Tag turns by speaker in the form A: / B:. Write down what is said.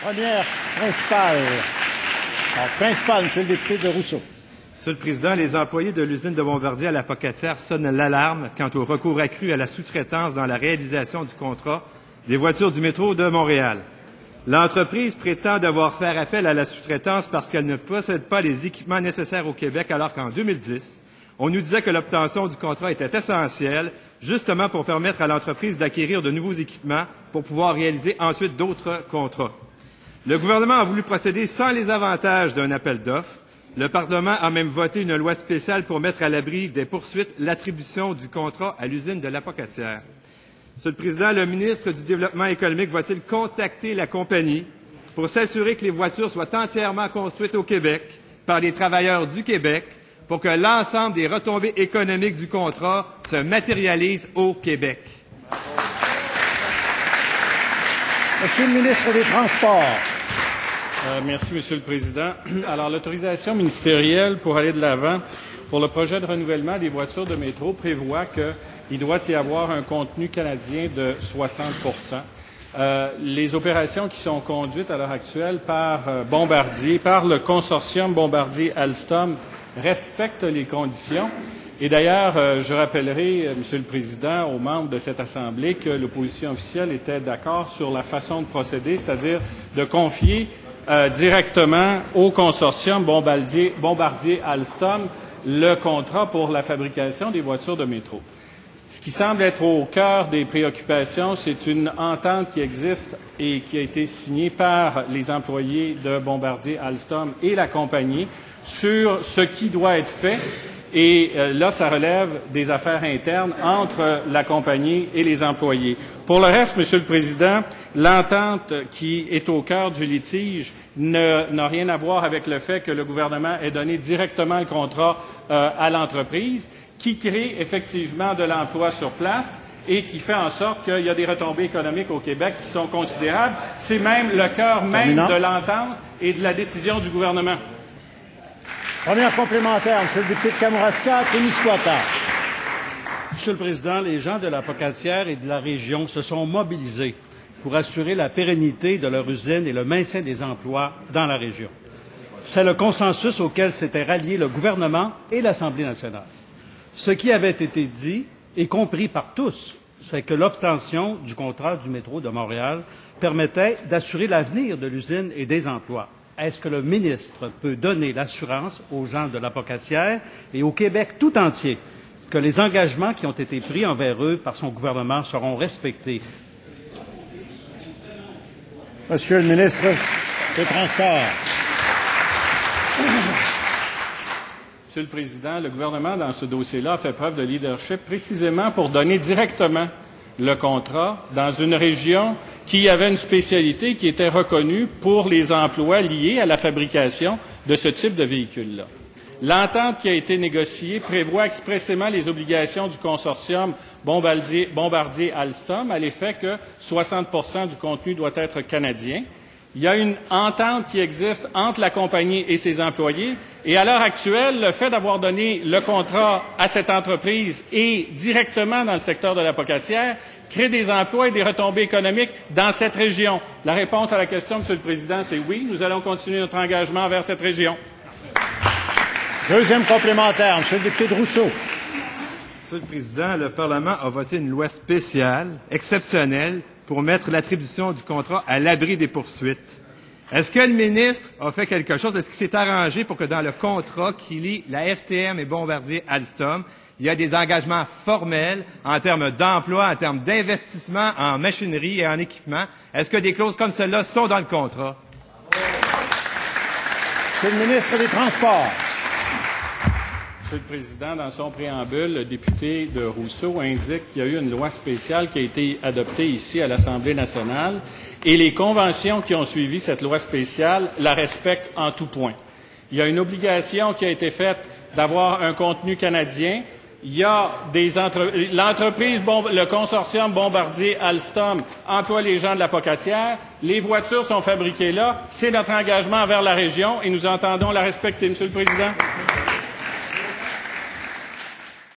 A: Première principale. Principale, Monsieur le député de Rousseau.
B: Monsieur le Président, les employés de l'usine de Bombardier à la Pocatière sonnent l'alarme quant au recours accru à la sous-traitance dans la réalisation du contrat des voitures du métro de Montréal. L'entreprise prétend devoir faire appel à la sous-traitance parce qu'elle ne possède pas les équipements nécessaires au Québec, alors qu'en 2010, on nous disait que l'obtention du contrat était essentielle, justement pour permettre à l'entreprise d'acquérir de nouveaux équipements pour pouvoir réaliser ensuite d'autres contrats. Le gouvernement a voulu procéder sans les avantages d'un appel d'offres. Le Parlement a même voté une loi spéciale pour mettre à l'abri des poursuites l'attribution du contrat à l'usine de la Pocatière. Monsieur le Président, le ministre du Développement économique va-t-il contacter la compagnie pour s'assurer que les voitures soient entièrement construites au Québec par des travailleurs du Québec pour que l'ensemble des retombées économiques du contrat se matérialisent au Québec?
A: Monsieur le ministre des Transports.
C: Merci, Monsieur le Président. Alors, l'autorisation ministérielle pour aller de l'avant pour le projet de renouvellement des voitures de métro prévoit qu'il doit y avoir un contenu canadien de 60 les opérations qui sont conduites à l'heure actuelle par Bombardier, par le consortium Bombardier-Alstom, respectent les conditions. Et d'ailleurs, je rappellerai, Monsieur le Président, aux membres de cette Assemblée que l'opposition officielle était d'accord sur la façon de procéder, c'est-à-dire de confier directement au consortium Bombardier-Alstom le contrat pour la fabrication des voitures de métro. Ce qui semble être au cœur des préoccupations, c'est une entente qui existe et qui a été signée par les employés de Bombardier-Alstom et la compagnie sur ce qui doit être fait. Et là, ça relève des affaires internes entre la compagnie et les employés. Pour le reste, Monsieur le Président, l'entente qui est au cœur du litige n'a rien à voir avec le fait que le gouvernement ait donné directement le contrat à l'entreprise, qui crée effectivement de l'emploi sur place et qui fait en sorte qu'il y a des retombées économiques au Québec qui sont considérables. C'est même le cœur même de l'entente et de la décision du gouvernement.
A: Première complémentaire, Monsieur le député de Kamouraska, Témiscouata.
D: Monsieur le Président, les gens de la Pocatière et de la région se sont mobilisés pour assurer la pérennité de leur usine et le maintien des emplois dans la région. C'est le consensus auquel s'étaient ralliés le gouvernement et l'Assemblée nationale. Ce qui avait été dit et compris par tous, c'est que l'obtention du contrat du métro de Montréal permettait d'assurer l'avenir de l'usine et des emplois. Est-ce que le ministre peut donner l'assurance aux gens de la Pocatière et au Québec tout entier que les engagements qui ont été pris envers eux par son gouvernement seront respectés?
A: Monsieur le ministre des Transports.
C: Monsieur le Président, le gouvernement, dans ce dossier-là, a fait preuve de leadership précisément pour donner directement le contrat dans une région qui avait une spécialité qui était reconnue pour les emplois liés à la fabrication de ce type de véhicule-là. L'entente qui a été négociée prévoit expressément les obligations du consortium Bombardier-Alstom à l'effet que 60 du contenu doit être canadien. Il y a une entente qui existe entre la compagnie et ses employés et à l'heure actuelle, le fait d'avoir donné le contrat à cette entreprise et directement dans le secteur de la Pocatière crée des emplois et des retombées économiques dans cette région. La réponse à la question, Monsieur le Président, c'est oui. Nous allons continuer notre engagement envers cette région.
A: Deuxième complémentaire, Monsieur le député de Rousseau.
B: Monsieur le Président, le Parlement a voté une loi spéciale, exceptionnelle, pour mettre l'attribution du contrat à l'abri des poursuites. Est-ce que le ministre a fait quelque chose? Est-ce qu'il s'est arrangé pour que dans le contrat qui lie la STM et Bombardier-Alstom, il y a des engagements formels en termes d'emploi, en termes d'investissement en machinerie et en équipement? Est-ce que des clauses comme celle-là sont dans le contrat?
A: Monsieur le ministre des Transports.
C: Monsieur le Président, dans son préambule, le député de Rousseau indique qu'il y a eu une loi spéciale qui a été adoptée ici à l'Assemblée nationale et les conventions qui ont suivi cette loi spéciale la respectent en tout point. Il y a une obligation qui a été faite d'avoir un contenu canadien. Il y a l'entreprise, le consortium Bombardier-Alstom emploie les gens de la Pocatière. Les voitures sont fabriquées là. C'est notre engagement envers la région et nous entendons la respecter, Monsieur le Président.